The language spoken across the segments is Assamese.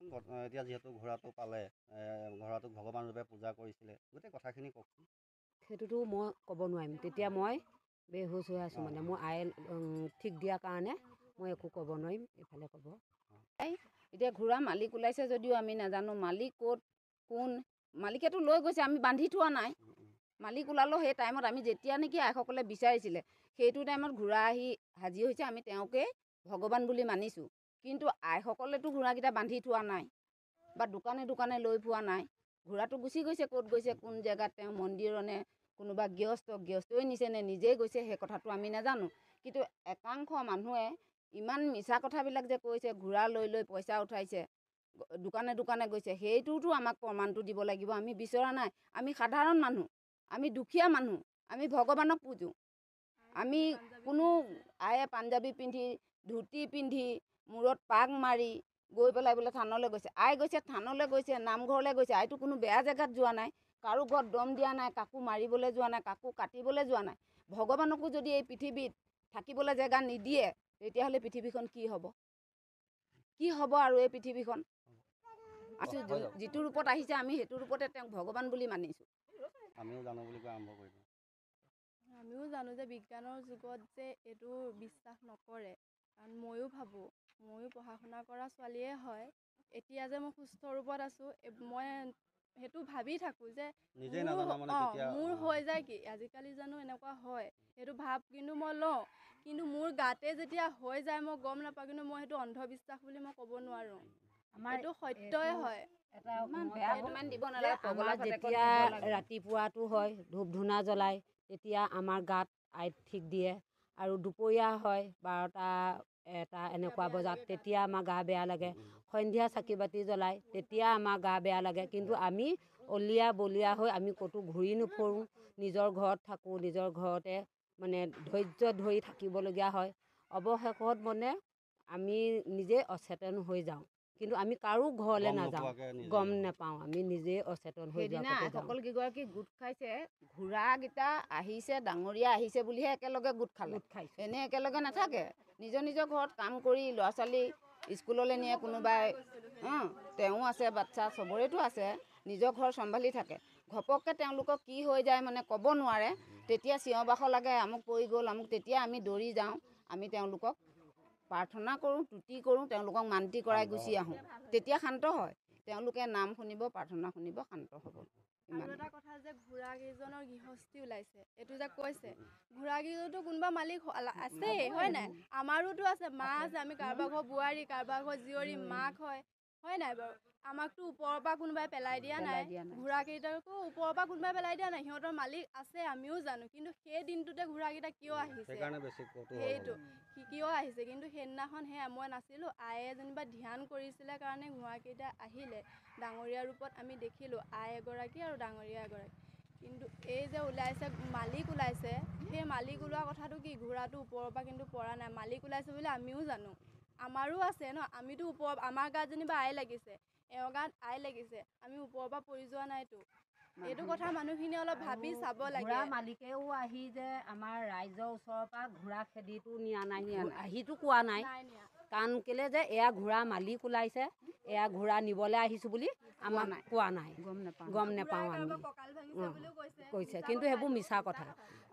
কওকচোন এতিয়া যিহেতু ঘোঁৰাটো পালে ঘোঁৰাটোক ভগৱান ৰূপে পূজা কৰিছিলে গোটেই কথাখিনি কওকচোন। সেইটোতো মই ক'ব নোৱাৰিম, তেতিয়া মই বেহুচ হৈ আছোঁ মানে মোৰ আই ঠিক দিয়াৰ কাৰণে মই একো ক'ব নোৱাৰিম। এইফালে ক'ব এতিয়া ঘোঁৰা মালিক ওলাইছে যদিও আমি নাজানো মালিক ক'ত কোন, মালিকেতো লৈ গৈছে, আমি বান্ধি থোৱা নাই। মালিক ওলালেও সেই টাইমত আমি যেতিয়া নেকি আইসকলে বিচাৰিছিলে সেইটো টাইমত ঘোঁৰা আহি হাজিৰ হৈছে, আমি তেওঁকে ভগৱান বুলি মানিছোঁ। কিন্তু আইসকলেতো ঘোঁৰাকেইটা বান্ধি থোৱা নাই বা দোকানে দোকানে লৈ ফুৰা নাই। ঘোঁৰাটো গুচি গৈছে, ক'ত গৈছে কোন জেগাত, তেওঁ মন্দিৰনে কোনোবা গৃহস্থই নিছে নে নিজেই গৈছে সেই কথাটো আমি নাজানো। কিন্তু একাংশ মানুহে ইমান মিছা কথাবিলাক যে কৈছে ঘোঁৰা লৈ লৈ পইচা উঠাইছে, দোকানে দোকানে গৈছে, সেইটোতো আমাক প্ৰমাণটো দিব লাগিব। আমি বিচৰা নাই, আমি সাধাৰণ মানুহ, আমি দুখীয়া মানুহ, আমি ভগৱানক পূজোঁ। আমি কোনো আয়ে পাঞ্জাবী পিন্ধি ধুতি পিন্ধি মূৰত পাগ মাৰি গৈ পেলাই বোলে থানলৈ গৈছে। আই গৈছে থানলৈ গৈছে, নামঘৰলৈ গৈছে, আইটো কোনো বেয়া জেগাত যোৱা নাই, কাৰো ঘৰত দম দিয়া নাই, কাকো মাৰিবলৈ যোৱা নাই, কাকো কাটিবলৈ যোৱা নাই। ভগৱানকো যদি এই পৃথিৱীত থাকিবলৈ জেগা নিদিয়ে তেতিয়াহ'লে পৃথিৱীখন কি হ'ব, কি হ'ব আৰু এই পৃথিৱীখন। যিটো ৰূপত আহিছে আমি সেইটো ৰূপতে তেওঁক ভগৱান বুলি মানিছোঁ। আমিও জানো বুলি কৈ আৰম্ভ কৰিলোঁ। আমিও জানো যে বিজ্ঞানৰ যুগত যে এইটো বিশ্বাস নকৰে, কাৰণ ময়ো ভাবোঁ, ময়ো পঢ়া শুনা কৰা ছোৱালীয়ে হয়, এতিয়া যে মই সুস্থ ৰূপত আছোঁ মই সেইটো ভাবি থাকোঁ যে মোৰ হৈ যায় কি আজিকালি জানো এনেকুৱা হয় সেইটো ভাব কিন্তু মই লওঁ, কিন্তু মোৰ গাতে যেতিয়া হৈ যায় মই গম নাপাওঁ। কিন্তু মই সেইটো অন্ধবিশ্বাস বুলি মই ক'ব নোৱাৰোঁ, এইটো সত্যই হয়। আমাৰ যেতিয়া ৰাতিপুৱাটো হয় ধূপ ধূনা জ্বলাই তেতিয়া আমাৰ গাত আইত ঠিক দিয়ে, আৰু দুপৰীয়া হয় 12টা 1টা এনেকুৱা বজাত তেতিয়া আমাৰ গা বেয়া লাগে। সন্ধিয়া চাকি বাতি জ্বলাই তেতিয়া আমাৰ গা বেয়া লাগে। কিন্তু আমি অলিয়া বলিয়া হৈ আমি ক'তো ঘূৰি নুফুৰোঁ, নিজৰ ঘৰত থাকোঁ, নিজৰ ঘৰতে মানে ধৈৰ্য ধৰি থাকিবলগীয়া হয়। অৱশেষত মানে আমি নিজে অচেতন হৈ যাওঁ, কিন্তু আমি কাৰো ঘৰলৈ নাযাওঁ, গম নাপাওঁ, আমি নিজে অচেতন হৈ যাওঁ। সেইদিনা সকলো কেইগৰাকী গোট খাইছে, ঘোঁৰাকেইটা আহিছে ডাঙৰীয়া আহিছে বুলিহে একেলগে গোট খালে, এনেই একেলগে নাথাকে। নিজৰ নিজৰ ঘৰত কাম কৰি ল'ৰা ছোৱালী স্কুললৈ নিয়ে, কোনোবাই তেওঁ আছে বাচ্ছা চবৰেতো আছে, নিজৰ ঘৰ চম্ভালি থাকে। ঘপককৈ তেওঁলোকক কি হৈ যায় মানে ক'ব নোৱাৰে, তেতিয়া চিঞৰ বাখৰ লাগে, আমুক পৰি গ'ল আমুক, তেতিয়া আমি দৌৰি যাওঁ, আমি তেওঁলোকক প্ৰাৰ্থনা কৰোঁ, তুতি কৰোঁ, তেওঁলোকক মান্তি কৰাই গুচি আহোঁ, তেতিয়া শান্ত হয়। তেওঁলোকে নাম শুনিব, প্ৰাৰ্থনা শুনিব, শান্ত হ'ব। আৰু এটা কথা যে ঘোঁৰাকেইজনৰ গৃহস্থী ওলাইছে, এইটো যে কৈছে ঘোঁৰাকেইজনতো কোনোবা মালিক আছেই হয় নাই, আমাৰোতো আছে, মা আছে, আমি কাৰোবাৰ ঘৰ বোৱাৰী, কাৰোবাৰ ঘৰ জীয়ৰী মাক হয় নাই বাৰু। আমাকতো ওপৰৰ পৰা কোনোবাই পেলাই দিয়া নাই, ঘোঁৰাকেইটাকো ওপৰৰ পৰা কোনোবাই পেলাই দিয়া নাই, সিহঁতৰ মালিক আছে আমিও জানো। কিন্তু সেই দিনটোতে ঘোঁৰাকেইটা কিয় আহিছে, সেইটো কিয় আহিছে। কিন্তু সেইদিনাখন মই নাছিলোঁ, আয়ে যেনিবা ধ্যান কৰিছিলে কাৰণে ঘোঁৰাকেইটা আহিলে, ডাঙৰীয়া ৰূপত আমি দেখিলোঁ, আই এগৰাকী আৰু ডাঙৰীয়া এগৰাকী। কিন্তু এই যে ওলাইছে মালিক ওলাইছে, সেই মালিক ওলোৱা কথাটো কি, ঘোঁৰাটো ওপৰৰ পৰা কিন্তু পৰা নাই, মালিক ওলাইছে বুলি আমিও জানো, আমাৰো আছে ন, আমিতো ওপৰৰ, আমাৰ গাত যেনিবা আই লাগিছে, এওঁৰ গাত আই লাগিছে, আমি ওপৰৰ পৰা পৰি যোৱা নাইতো। এইটো কথা মানুহখিনি অলপ ভাবি চাব লাগে। ঘোঁৰা মালিকেও আহি যে আমাৰ ৰাইজৰ ওচৰৰ পৰা ঘোঁৰা খেদিটো নিয়া নাই, আহিটো কোৱা নাই, কাৰণ কেলে যে এয়া ঘোঁৰা মালিক ওলাইছে, এয়া ঘোঁৰা নিবলৈ আহিছোঁ বুলি আমাক কোৱা নাই, গম নাপাওঁ আমি কৈছে। কিন্তু সেইবোৰ মিছা কথা।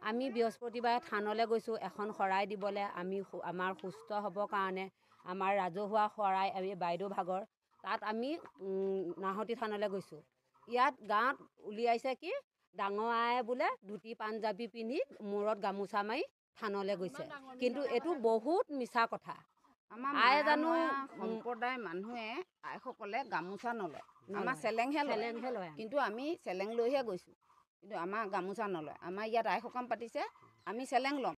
আমি বৃহস্পতিবাৰে থানলৈ গৈছোঁ এখন শৰাই দিবলৈ, আমাৰ সুস্থ হ'বৰ কাৰণে, আমাৰ ৰাজহুৱা শৰাই আমি বাইদেউ ভাগৰ তাত আমি নাহতি থানলৈ গৈছোঁ। ইয়াত গাঁৱত উলিয়াইছে কি ডাঙৰ আয়ে বোলে ধুতি পাঞ্জাবী পিন্ধি মূৰত গামোচা মাৰি থানলৈ গৈছে, কিন্তু এইটো বহুত মিছা কথা। আমাৰ আয়ে জানো সম্প্ৰদায়ৰ মানুহে আইসকলে গামোচা নলয়, আমাৰ চেলেংহে লয়, কিন্তু আমি চেলেং লৈহে গৈছোঁ, কিন্তু আমাৰ গামোচা নলয়। আমাৰ ইয়াত আই সকাম পাতিছে, আমি চেলেং ল'ম।